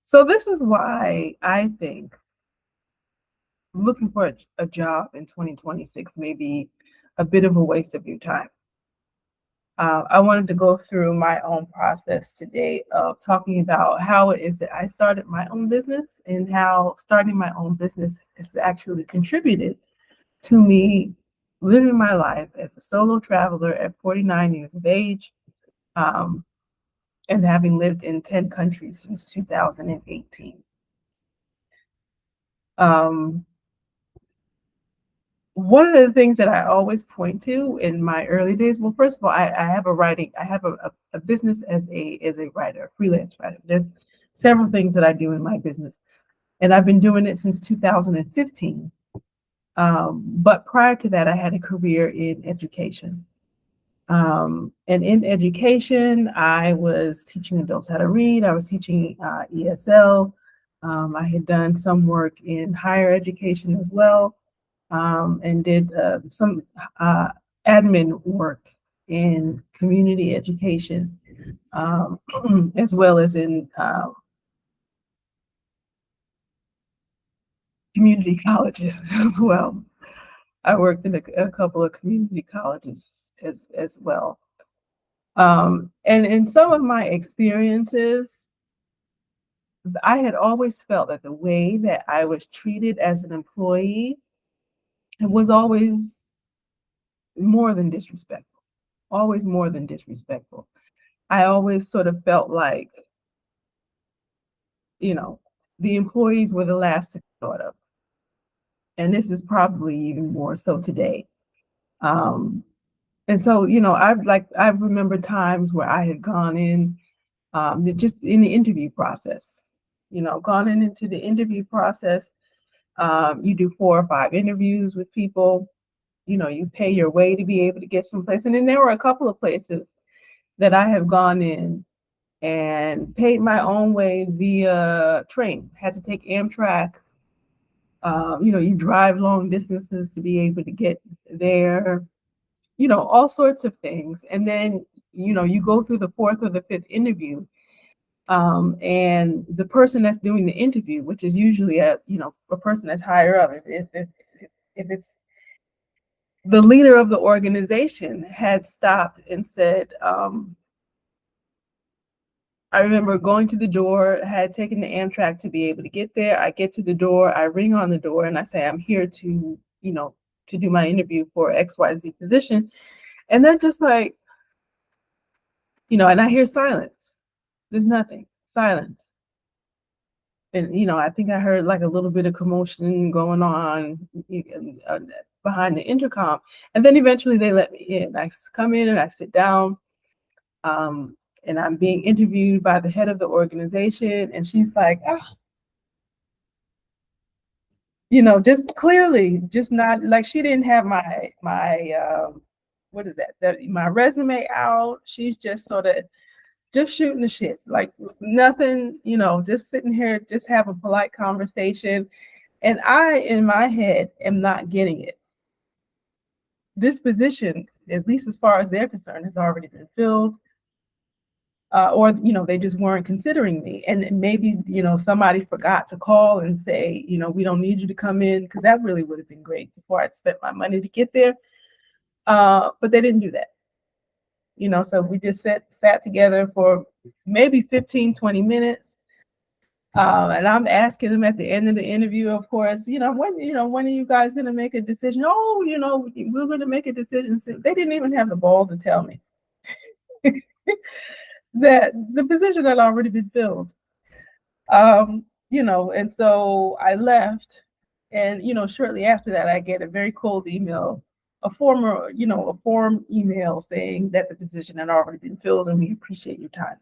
So this is why I think looking for a job in 2026 may be a bit of a waste of your time. I wanted to go through my own process today of talking about how it is that I started my own business and how starting my own business has actually contributed to me living my life as a solo traveler at 49 years of age, um, and having lived in 10 countries since 2018. Um, One of the things that I always point to in my early days, well, first of all, I have I have a business as a writer, a freelance writer. There's several things that I do in my business, and I've been doing it since 2015. But prior to that, I had a career in education. And in education, I was teaching adults how to read. I was teaching ESL. I had done some work in higher education as well, and did some uh, admin work in community education, um, as well as in community colleges as well. I worked in a couple of community colleges as well. And in some of my experiences, I had always felt that the way that I was treated as an employee was always more than disrespectful, always more than disrespectful. I always sort of felt like, you know, the employees were the last to be thought of. And this is probably even more so today. Um, and so, I remember times where I had gone in, just in the interview process, gone into the interview process. You do 4 or 5 interviews with people. You pay your way to be able to get someplace. And then there were a couple of places that I have gone in and paid my own way via train. Had to take Amtrak. You drive long distances to be able to get there. All sorts of things. And then, you go through the 4th or the 5th interview, and the person that's doing the interview, which is usually a person that's higher up, if it's the leader of the organization, had stopped and said, I remember going to the door, had taken the Amtrak to be able to get there. I get to the door, I ring on the door, and I say, I'm here to do my interview for XYZ position. And they're just like, and I hear silence. There's nothing, silence. And, I think I heard like a little bit of commotion going on uh, behind the intercom. And then eventually they let me in. I come in and I sit down. Um, and I'm being interviewed by the head of the organization, and she's like, just clearly, just not like she didn't have my what is that? My resume out. She's just sort of just shooting the shit, like nothing, just sitting here, just have a polite conversation. And I, in my head, am not getting it. This position, at least as far as they're concerned, has already been filled. Or they just weren't considering me, and maybe somebody forgot to call and say we don't need you to come in, because that really would have been great before I'd spent my money to get there, but they didn't do that. So we just sat together for maybe 15-20 minutes, and I'm asking them at the end of the interview, of course, when are you guys going to make a decision? Oh, we're going to make a decision soon. They didn't even have the balls to tell me that the position had already been filled. And so I left, and shortly after that, I get a very cold email, a form email saying that the position had already been filled, and we appreciate your time.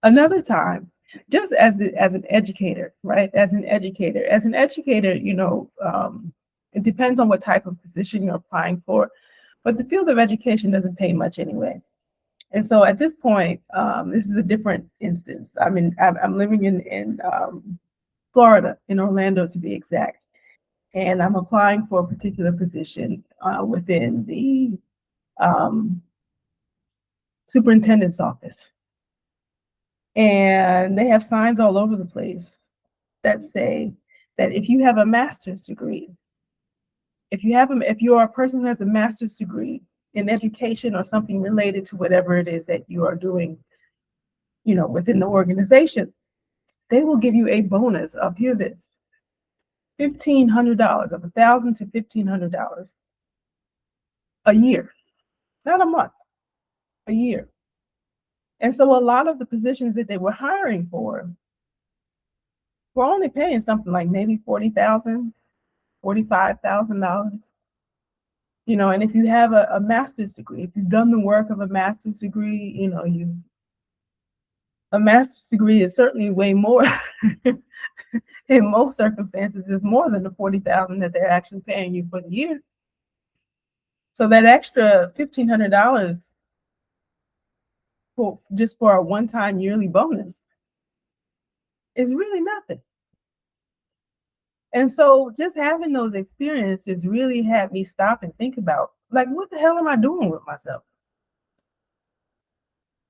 Another time, just as an educator, right? As an educator, it depends on what type of position you're applying for, but the field of education doesn't pay much anyway. And so at this point, this is a different instance. I'm living in Florida, in Orlando to be exact, and I'm applying for a particular position within the um, superintendent's office. And they have signs all over the place that say that if you have a master's degree, if you are a person who has a master's degree in education or something related to whatever it is that you are doing, within the organization, they will give you a bonus of, hear this, $1,500, of $1,000 to $1,500 a year, not a month, a year. And so a lot of the positions that they were hiring for were only paying something like maybe $40,000, $45,000. And if you have a master's degree, if you've done the work of a master's degree, a master's degree is certainly way more. In most circumstances, is more than the $40,000 that they're actually paying you for the year. So that extra $1,500 just for a one-time yearly bonus is really nothing. And so just having those experiences really had me stop and think about, like, what the hell am I doing with myself?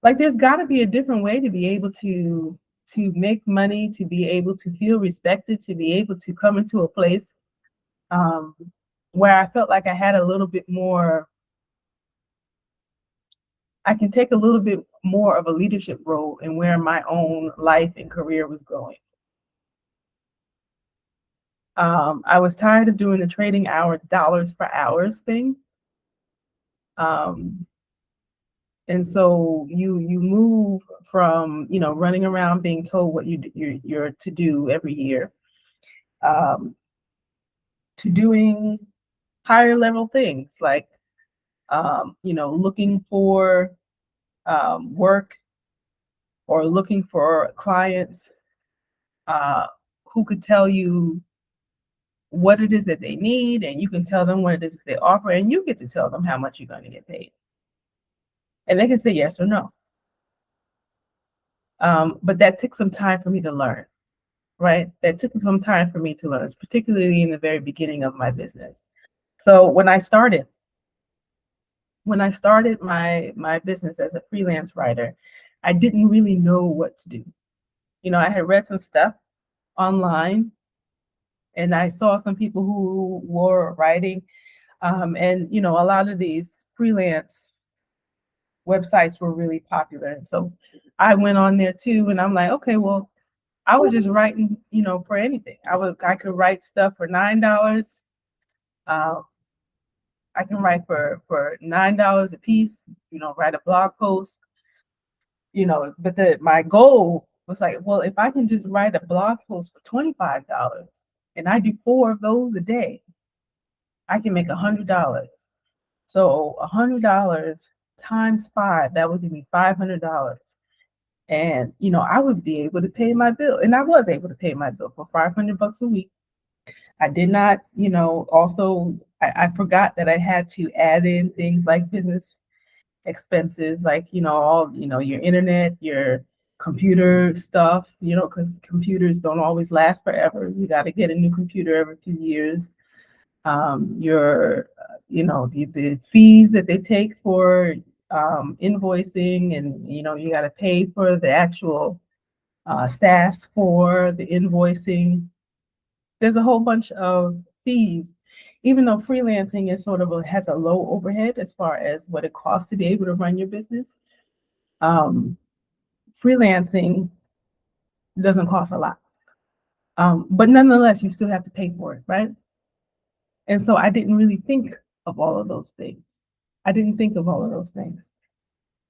Like, there's got to be a different way to be able to make money, to be able to feel respected, to be able to come into a place um, where I felt like I had a little bit more, I can take a little bit more of a leadership role in where my own life and career was going. I was tired of doing the trading dollars for hours thing. Um, and so you move from, running around being told what you're to do every year, um, to doing higher level things like, looking for work or looking for clients who could tell you what it is that they need, and you can tell them what it is that they offer, and you get to tell them how much you're going to get paid. And they can say yes or no. But that took some time for me to learn, right? That took some time for me to learn, particularly in the very beginning of my business. So when I started my business as a freelance writer, I didn't really know what to do. I had read some stuff online, and I saw some people who were writing, and a lot of these freelance websites were really popular. And so I went on there too, and I'm like, okay, well, I was just writing, for anything. I could write stuff for $9. Uh, I can write for $9 a piece, write a blog post, but my goal was like, well, if I can just write a blog post for $25 and I do 4 of those a day, I can make $100. So $100 times 5, that would give me $500. And I would be able to pay my bill. And I was able to pay my bill for $500 a week. I did not, also I forgot that I had to add in things like business expenses, like, all, your internet, your computer stuff, because computers don't always last forever. You got to get a new computer every few years. Your, the fees that they take for invoicing, and, you got to pay for the actual SaaS for the invoicing. There's a whole bunch of fees, even though freelancing is has a low overhead as far as what it costs to be able to run your business. Freelancing doesn't cost a lot, but nonetheless, you still have to pay for it, right? And so I didn't really think of all of those things. I didn't think of all of those things.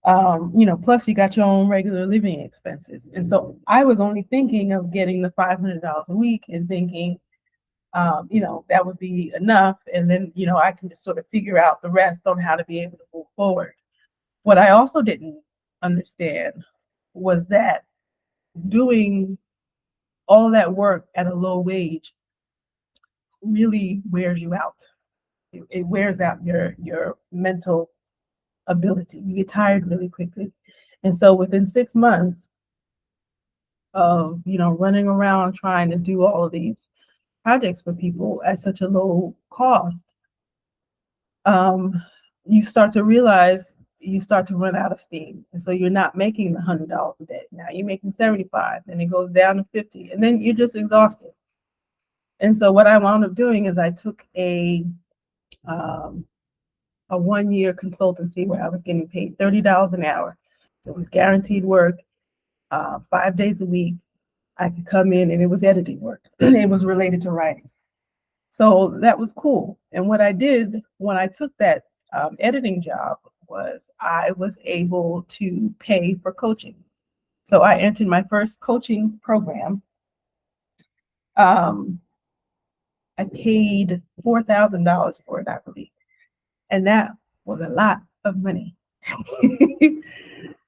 Plus you got your own regular living expenses. And so I was only thinking of getting the $500 a week and thinking, that would be enough. And then, I can just sort of figure out the rest on how to be able to move forward. What I also didn't understand was that doing all that work at a low wage really wears you out. It wears out your mental ability. You get tired really quickly. And so within 6 months of, running around trying to do all of these projects for people at such a low cost, you start to realize, you start to run out of steam. And so you're not making $100 a day. Now you're making 75, then it goes down to 50, and then you're just exhausted. And so what I wound up doing is I took a 1-year consultancy where I was getting paid $30 an hour. It was guaranteed work, 5 days a week. I could come in and it was editing work. It was related to writing. So that was cool. And what I did when I took that editing job was I was able to pay for coaching. So I entered my first coaching program. I paid $4,000 for it, I believe. And that was a lot of money.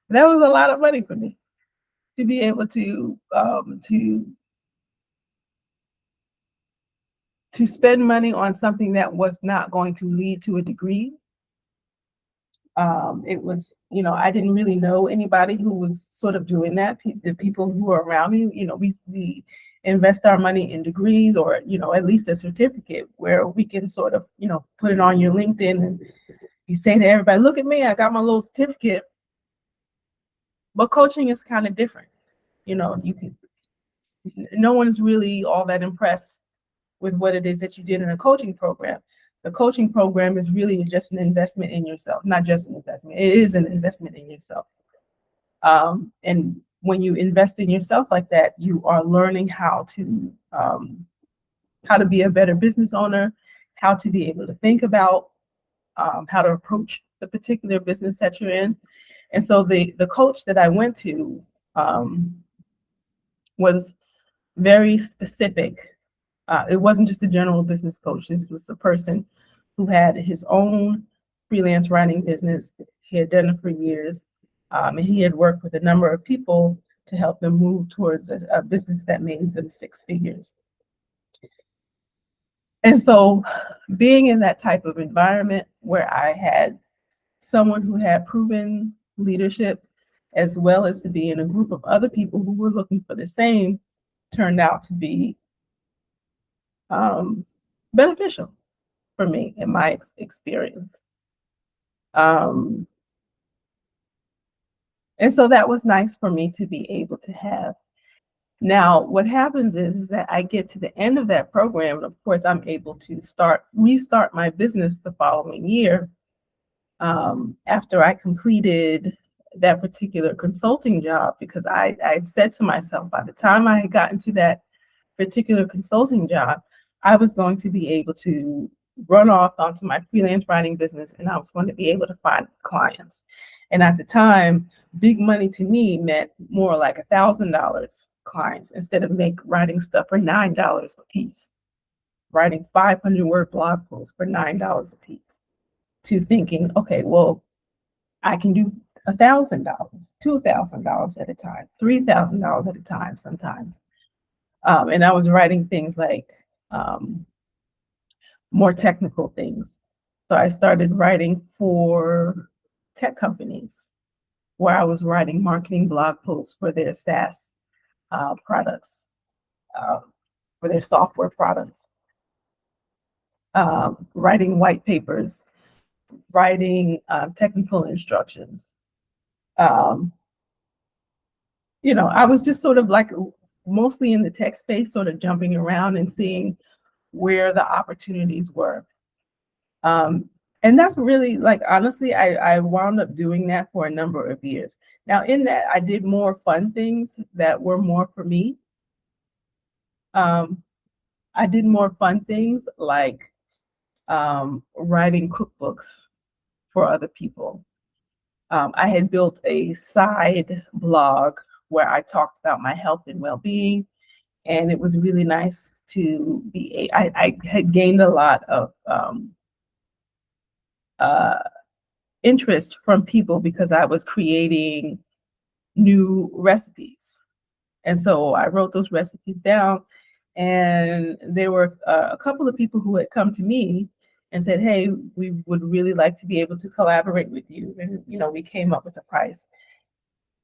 That was a lot of money for me to be able to spend money on something that was not going to lead to a degree. It was, I didn't really know anybody who was sort of doing that. The people who were around me, we invest our money in degrees or, at least a certificate where we can sort of, put it on your LinkedIn and you say to everybody, look at me, I got my little certificate. But coaching is kind of different. No one's really all that impressed with what it is that you did in a coaching program. The coaching program is really just an investment in yourself, not just an investment. It is an investment in yourself. And when you invest in yourself like that, you are learning how to be a better business owner, how to be able to think about how to approach the particular business that you're in. And so the coach that I went to was very specific. It wasn't just a general business coach. This was the person who had his own freelance writing business. He had done it for years. And he had worked with a number of people to help them move towards a business that made them 6 figures. And so being in that type of environment where I had someone who had proven leadership, as well as to be in a group of other people who were looking for the same, turned out to be beneficial for me in my experience. And so that was nice for me to be able to have. Now, what happens is that I get to the end of that program, and of course, I'm able to restart my business the following year. After I completed that particular consulting job, because I said to myself, by the time I had gotten to that particular consulting job, I was going to be able to run off onto my freelance writing business, and I was going to be able to find clients. And at the time, big money to me meant more like $1,000 clients instead of writing stuff for $9 a piece, writing 500-word blog posts for $9 a piece, to thinking, okay, well, I can do $1,000, $2,000 at a time, $3,000 at a time sometimes. And I was writing things like more technical things. So I started writing for tech companies where I was writing marketing blog posts for their SaaS products, for their software products, writing white papers, writing technical instructions. I was just sort of like mostly in the tech space, sort of jumping around and seeing where the opportunities were. And that's really, like, honestly, I wound up doing that for a number of years. Now, in that, I did more fun things that were more for me. I did more fun things like writing cookbooks for other people. I had built a side blog where I talked about my health and well-being, and it was really nice to be. I had gained a lot of interest from people because I was creating new recipes, and so I wrote those recipes down. And there were a couple of people who had come to me and said, hey, we would really like to be able to collaborate with you. And, we came up with a price.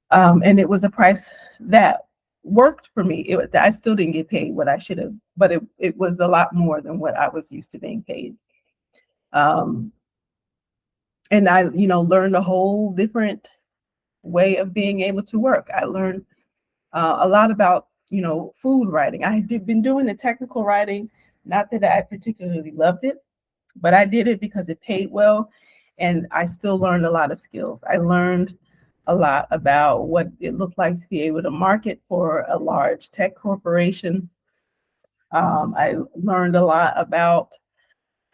And it was a price that worked for me. I still didn't get paid what I should have, but it was a lot more than what I was used to being paid. And I, learned a whole different way of being able to work. I learned a lot about, food writing. I had been doing the technical writing, not that I particularly loved it, but I did it because it paid well, and I still learned a lot of skills. I learned a lot about what it looked like to be able to market for a large tech corporation. I learned a lot about,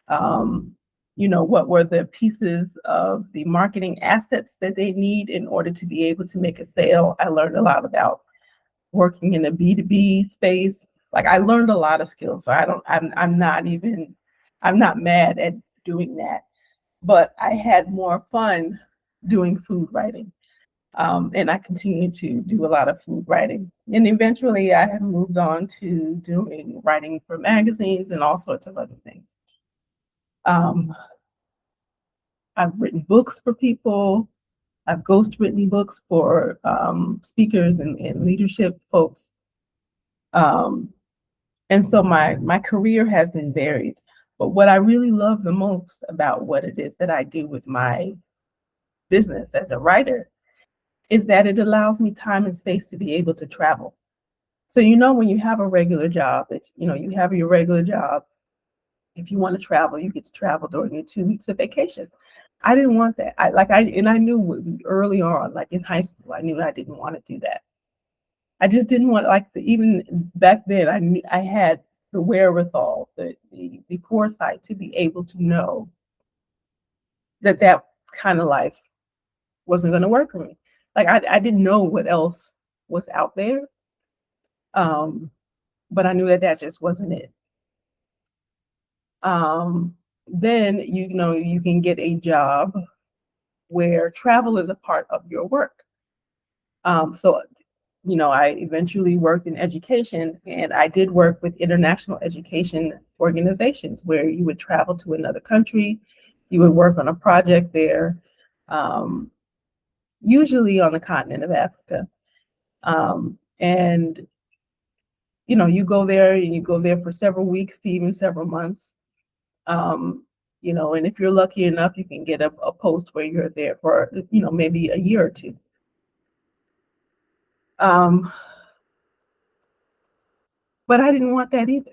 um, what were the pieces of the marketing assets that they need in order to be able to make a sale. I learned a lot about working in a B2B space. Like, I learned a lot of skills. So I'm not mad at doing that, but I had more fun doing food writing. And I continue to do a lot of food writing. And eventually I have moved on to doing writing for magazines and all sorts of other things. Um, I've written books for people. I've ghostwritten books for speakers and leadership folks. Um, and so my career has been varied. But what I really love the most about what it is that I do with my business as a writer is that it allows me time and space to be able to travel. So, when you have a regular job, you have your regular job. If you want to travel, you get to travel during your 2 weeks of vacation. I didn't want that. I knew early on, like in high school, I knew I didn't want to do that. I just didn't want, like, even back then, I had the wherewithal, the foresight to be able to know that that kind of life wasn't going to work for me. Like, I didn't know what else was out there, but I knew that that just wasn't it. Then you can get a job where travel is a part of your work. So I eventually worked in education, and I did work with international education organizations where you would travel to another country, you would work on a project there, um, usually on the continent of Africa. And you go there for several weeks to even several months. Um, and if you're lucky enough, you can get a post where you're there for, maybe a year or two. Um, but I didn't want that either.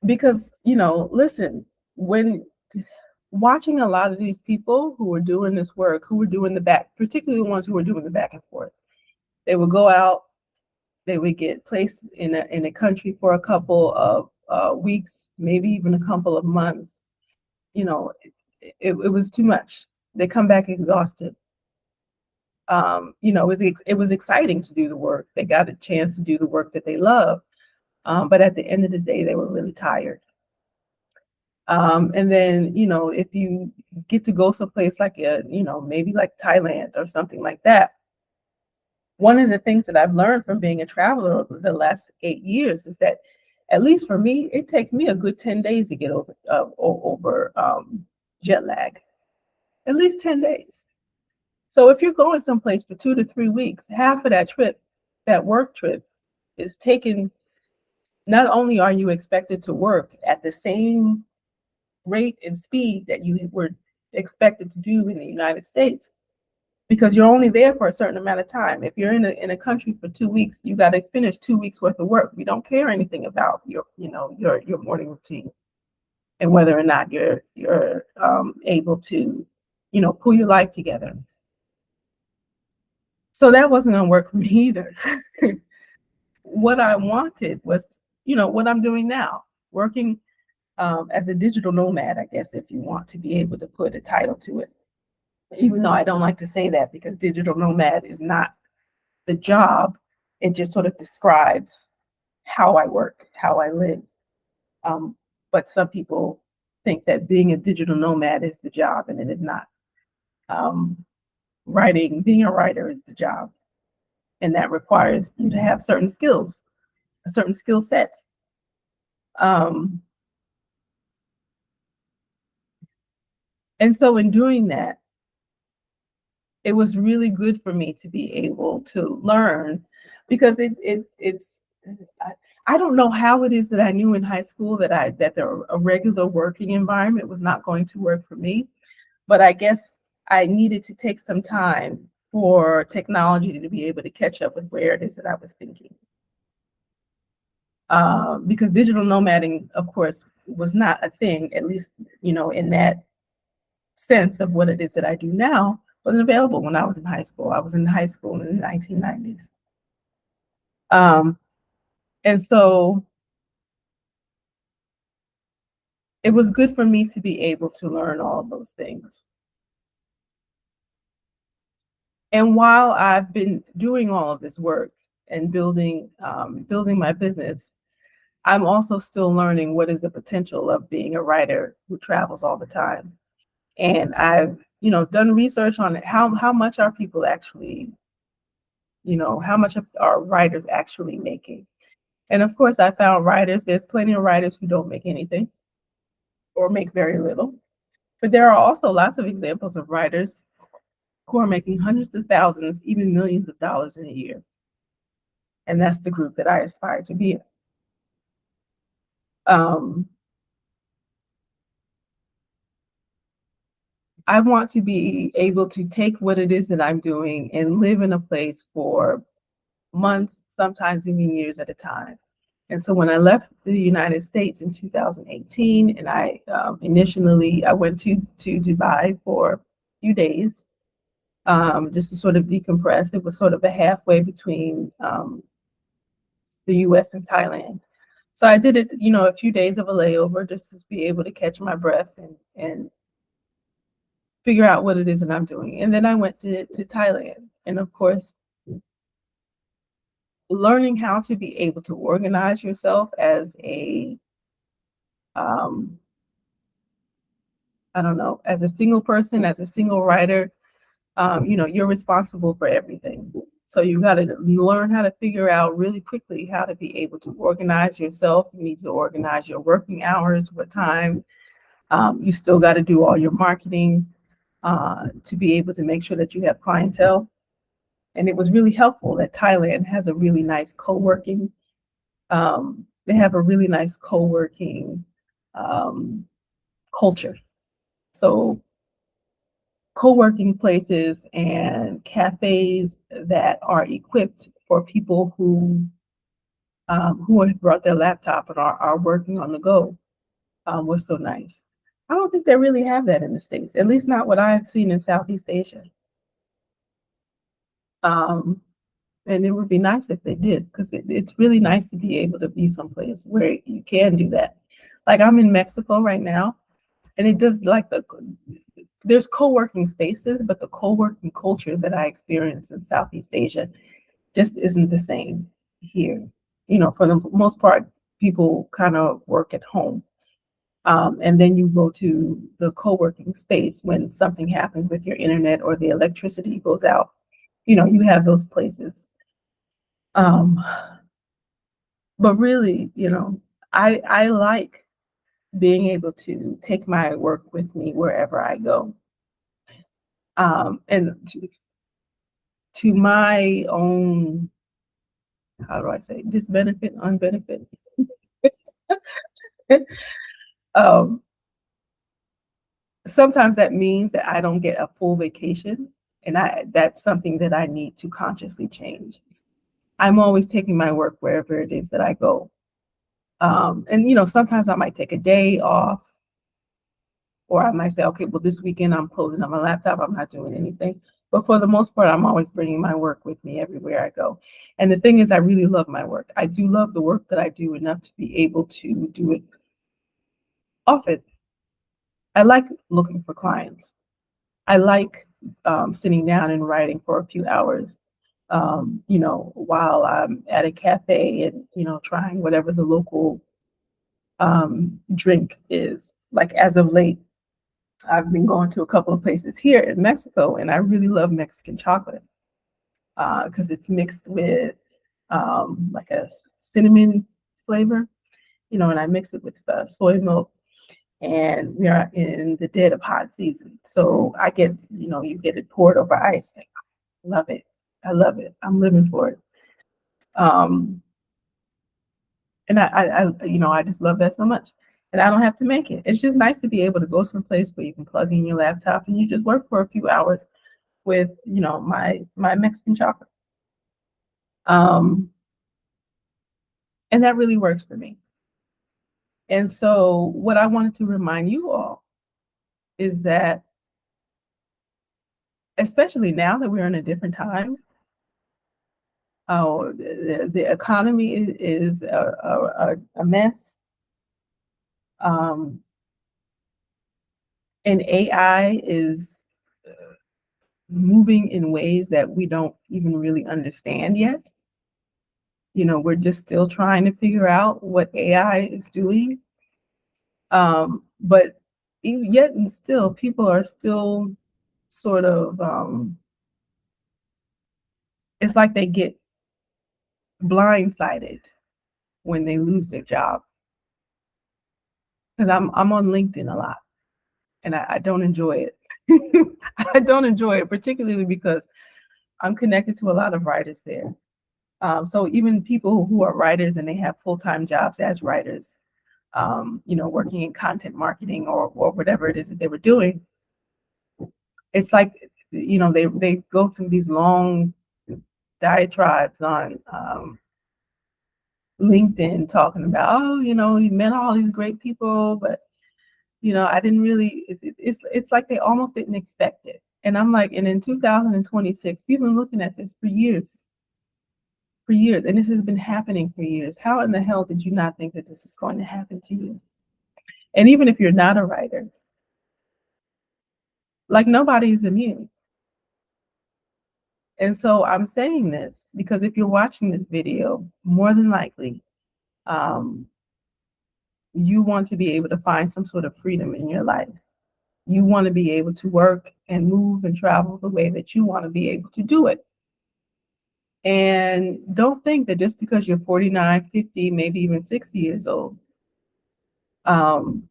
Because, listen, when watching a lot of these people who were doing this work, who were doing the back, particularly the ones who were doing the back and forth, they would go out, they would get placed in a country for a couple of weeks, maybe even a couple of months. It was too much. They come back exhausted. It was exciting to do the work. They got a chance to do the work that they love, but at the end of the day, they were really tired. And then, if you get to go someplace like, maybe like Thailand or something like that, one of the things that I've learned from being a traveler over the last 8 years is that, at least for me, it takes me a good 10 days to get over jet lag, at least 10 days. So if you're going someplace for 2 to 3 weeks, half of that trip, that work trip, is taken. Not only are you expected to work at the same rate and speed that you were expected to do in the United States, because you're only there for a certain amount of time. If you're in a country for 2 weeks, you got to finish 2 weeks worth of work. We don't care anything about your morning routine and whether or not you're able to pull your life together. So that wasn't going to work for me either. What I wanted was, what I'm doing now, working as a digital nomad, I guess, if you want to be able to put a title to it. Even though I don't like to say that, because digital nomad is not the job. It just sort of describes how I work, how I live. But some people think that being a digital nomad is the job, and it is not. Um, being a writer is the job, and that requires you to have certain skills, a certain skill set. Um, and so in doing that, it was really good for me to be able to learn, because it's I don't know how it is that I knew in high school that a regular working environment was not going to work for me. But I guess I needed to take some time for technology to be able to catch up with where it is that I was thinking. Because digital nomading, of course, was not a thing, at least, in that sense of what it is that I do now, wasn't available when I was in high school. I was in high school in the 1990s. Um, and so it was good for me to be able to learn all of those things. And while I've been doing all of this work and building my business, I'm also still learning what is the potential of being a writer who travels all the time. And I've, done research on it. How much are people actually, how much are writers actually making? And of course, I found there's plenty of writers who don't make anything or make very little. But there are also lots of examples of writers who are making hundreds of thousands, even millions of dollars in a year. And that's the group that I aspire to be in. Um, I want to be able to take what it is that I'm doing and live in a place for months, sometimes even years at a time. And so when I left the United States in 2018, and I initially I went to Dubai for a few days, just to sort of decompress. It was sort of a halfway between the U.S. and Thailand. So I did it, a few days of a layover just to be able to catch my breath and figure out what it is that I'm doing. And then I went to Thailand. And of course, learning how to be able to organize yourself as um, I don't know, as a single person, as a single writer, you're responsible for everything. So you got to learn how to figure out really quickly how to be able to organize yourself. You need to organize your working hours, what time. You still got to do all your marketing to be able to make sure that you have clientele. And it was really helpful that Thailand has a really nice co-working. They have a really nice co-working um, culture. So co-working places and cafes that are equipped for people who have brought their laptop and are working on the go was so nice. I don't think they really have that in the States, at least not what I've seen in Southeast Asia. Um, and it would be nice if they did, because it's really nice to be able to be someplace where you can do that. Like I'm in Mexico right now, and it does like there's co-working spaces, but the co-working culture that I experience in Southeast Asia just isn't the same here. For the most part, people kind of work at home. And then you go to the co-working space when something happens with your internet or the electricity goes out. You have those places. Um, but really, I like being able to take my work with me wherever I go. And to my own, how do I say, disbenefit, unbenefit. um, Sometimes that means that I don't get a full vacation, and that's something that I need to consciously change. I'm always taking my work wherever it is that I go. And sometimes I might take a day off, or I might say, okay, well, this weekend I'm closing on my laptop, I'm not doing anything. But for the most part, I'm always bringing my work with me everywhere I go. And the thing is, I really love my work. I do love the work that I do enough to be able to do it often. I like looking for clients. I like sitting down and writing for a few hours, while I'm at a cafe and, trying whatever the local drink is. Like as of late, I've been going to a couple of places here in Mexico, and I really love Mexican chocolate because it's mixed with like a cinnamon flavor, and I mix it with soy milk. And we are in the dead of hot season, so you get it poured over ice. Love it. I love it. I'm living for it. Um, and I just love that so much. and I don't have to make it. It's just nice to be able to go someplace where you can plug in your laptop and you just work for a few hours with, my Mexican chocolate. Um, and that really works for me. And so what I wanted to remind you all is that, especially now that we're in a different time, the economy is a mess. Um, and AI is moving in ways that we don't even really understand yet. We're just still trying to figure out what AI is doing. But yet and still, people are still sort of, it's like they get blindsided when they lose their job. Because I'm on LinkedIn a lot, and I don't enjoy it. I don't enjoy it, particularly because I'm connected to a lot of writers there. So even people who are writers and they have full-time jobs as writers, working in content marketing or whatever it is that they were doing, it's like, they go through these long diatribes on LinkedIn talking about, oh, we met all these great people, but I didn't really. It's like they almost didn't expect it. And I'm like, and in 2026, we've been looking at this for years, and this has been happening for years. How in the hell did you not think that this was going to happen to you? And even if you're not a writer, like, nobody is immune. And so I'm saying this because if you're watching this video, more than likely, um, you want to be able to find some sort of freedom in your life. You want to be able to work and move and travel the way that you want to be able to do it. And don't think that just because you're 49, 50, maybe even 60 years old, um,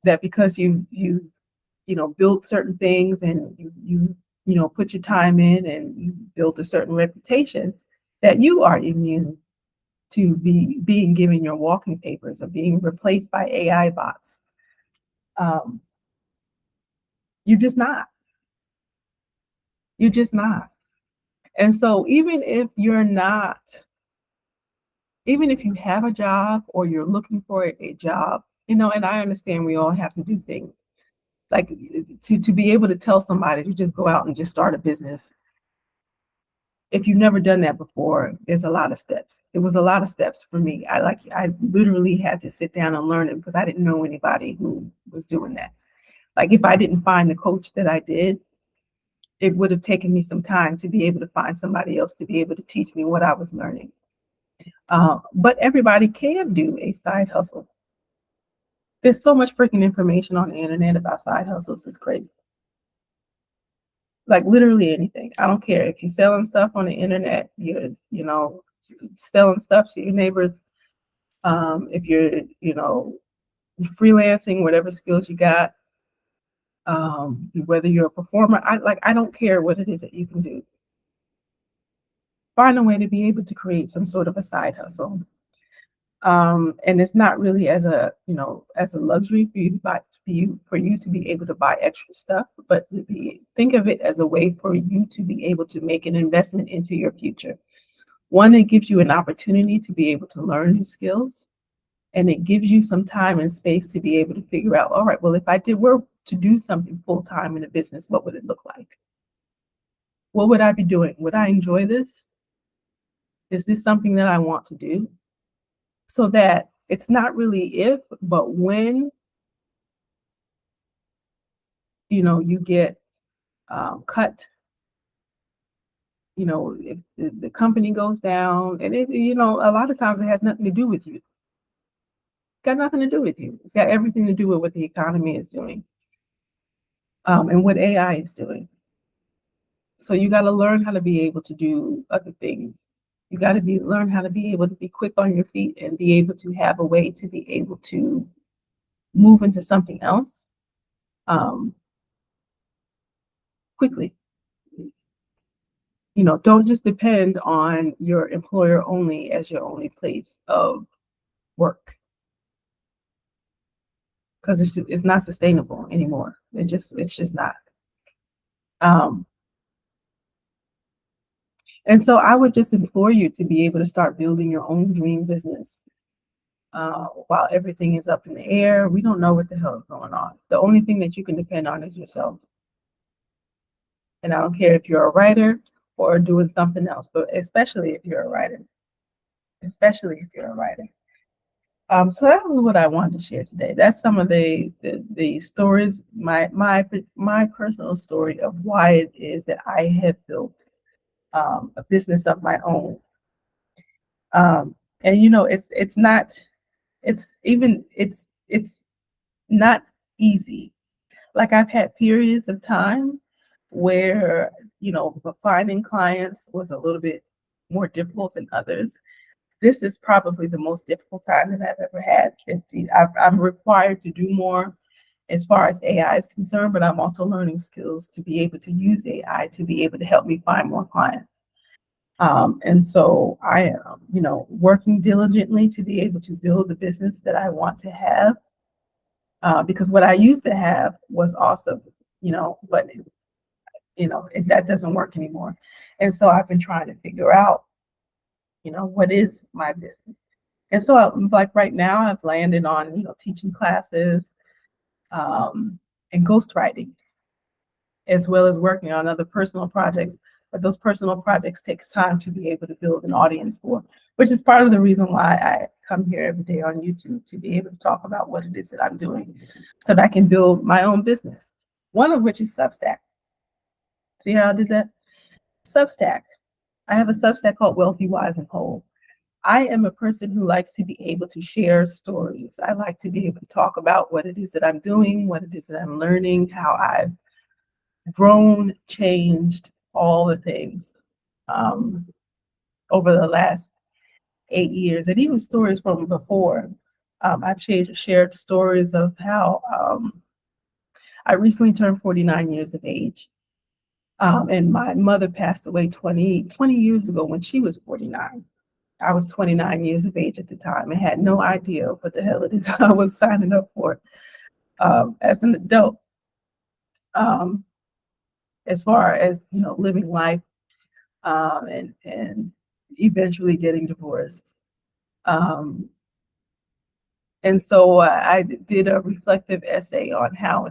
that because you built certain things and you put your time in and you built a certain reputation, that you are immune to being given your walking papers or being replaced by AI bots. Um, you're just not. You're just not. And so even if you have a job or you're looking for a job, and I understand we all have to do things like to be able to tell somebody to just go out and just start a business. If you've never done that before, there's a lot of steps. It was a lot of steps for me. I literally had to sit down and learn it because I didn't know anybody who was doing that. Like, if I didn't find the coach that I did, it would have taken me some time to be able to find somebody else to be able to teach me what I was learning. But everybody can do a side hustle. There's so much freaking information on the internet about side hustles. It's crazy. Like, literally anything. I don't care if you're selling stuff on the internet, you're, selling stuff to your neighbors. If you're, freelancing, whatever skills you got, whether you're a performer, I don't care what it is that you can do. Find a way to be able to create some sort of a side hustle. And it's not really as a luxury for you to buy, for you to be able to buy extra stuff, but think of it as a way for you to be able to make an investment into your future. One, it gives you an opportunity to be able to learn new skills, and it gives you some time and space to be able to figure out, all right, well, if I were to do something full time in a business, what would it look like? What would I be doing? Would I enjoy this? Is this something that I want to do? So that it's not really if, but when, you get cut, if the company goes down, and a lot of times it has nothing to do with you. It's got nothing to do with you. It's got everything to do with what the economy is doing, and what AI is doing. So you got to learn how to be able to do other things. You got to learn how to be able to be quick on your feet and be able to have a way to be able to move into something else um, quickly. Don't just depend on your employer only as your only place of work. because it's not sustainable anymore. It's just not. Um, and so I would just implore you to be able to start building your own dream business. While everything is up in the air, we don't know what the hell is going on. The only thing that you can depend on is yourself. And I don't care if you're a writer or doing something else, but especially if you're a writer, especially if you're a writer. So that was what I wanted to share today. That's some of the stories, my personal story of why it is that I have built a business of my own. And you know, it's not it's not easy. Like I've had periods of time where, you know, finding clients was a little bit more difficult than others. This is probably the most difficult time that I've ever had. I'm required to do more as far as AI is concerned, but I'm also learning skills to be able to use AI to be able to help me find more clients. And so I am, you know, working diligently to be able to build the business that I want to have. Because what I used to have was awesome, you know, but that doesn't work anymore. And so I've been trying to figure out, you know, what is my business. And so like right now I've landed on, you know, teaching classes, and ghostwriting, as well as working on other personal projects. But those personal projects takes time to be able to build an audience for, which is part of the reason why I come here every day on YouTube, to be able to talk about what it is that I'm doing so that I can build my own business. One of which is Substack. See how I did that? Substack. I have a Substack called Wealthy, Wise, and Whole. I am a person who likes to be able to share stories. I like to be able to talk about what it is that I'm doing, what it is that I'm learning, how I've grown, changed, all the things um, over the last 8 years, and even stories from before. I've shared stories of how I recently turned 49 years of age. And my mother passed away 20 years ago when she was 49. I was 29 years of age at the time and had no idea what the hell it is I was signing up for as an adult. Um, as far as, you know, living life, and eventually getting divorced. Um, and so I did a reflective essay on how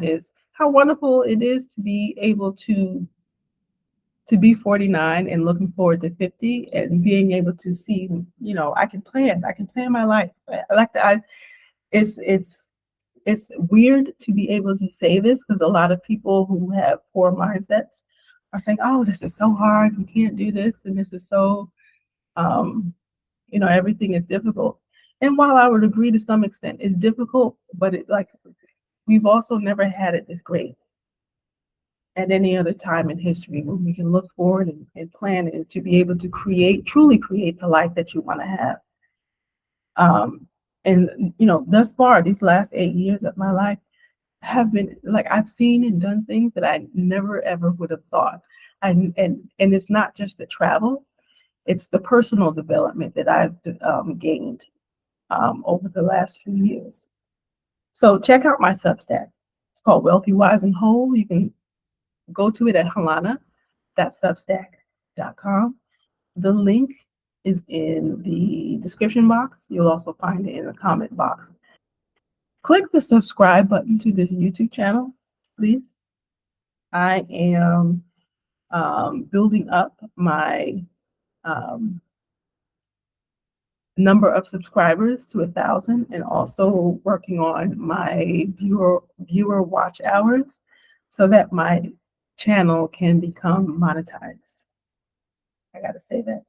wonderful it is to be able to be 49 and looking forward to 50 and being able to see, you know, I can plan my life. I like that. It's weird to be able to say this because a lot of people who have poor mindsets are saying, oh, this is so hard, you can't do this, and this is so, you know, everything is difficult. And while I would agree to some extent, it's difficult, but we've also never had it this great at any other time in history when we can look forward and plan and to be able to truly create the life that you want to have. And you know, thus far, these last 8 years of my life have been like I've seen and done things that I never ever would have thought. And it's not just the travel; it's the personal development that I've gained over the last few years. So check out my Substack. It's called Wealthy, Wise, and Whole. You can go to it at halana.substack.com. The link is in the description box. You'll also find it in the comment box. Click the subscribe button to this YouTube channel, please. I am building up my number of subscribers to 1,000, and also working on my viewer watch hours so that my channel can become monetized. I gotta say that.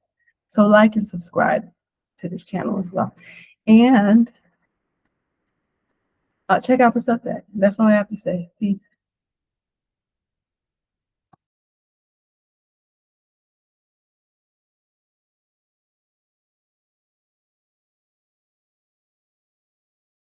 So like and subscribe to this channel as well. And check out the Substack. That's all I have to say. Peace.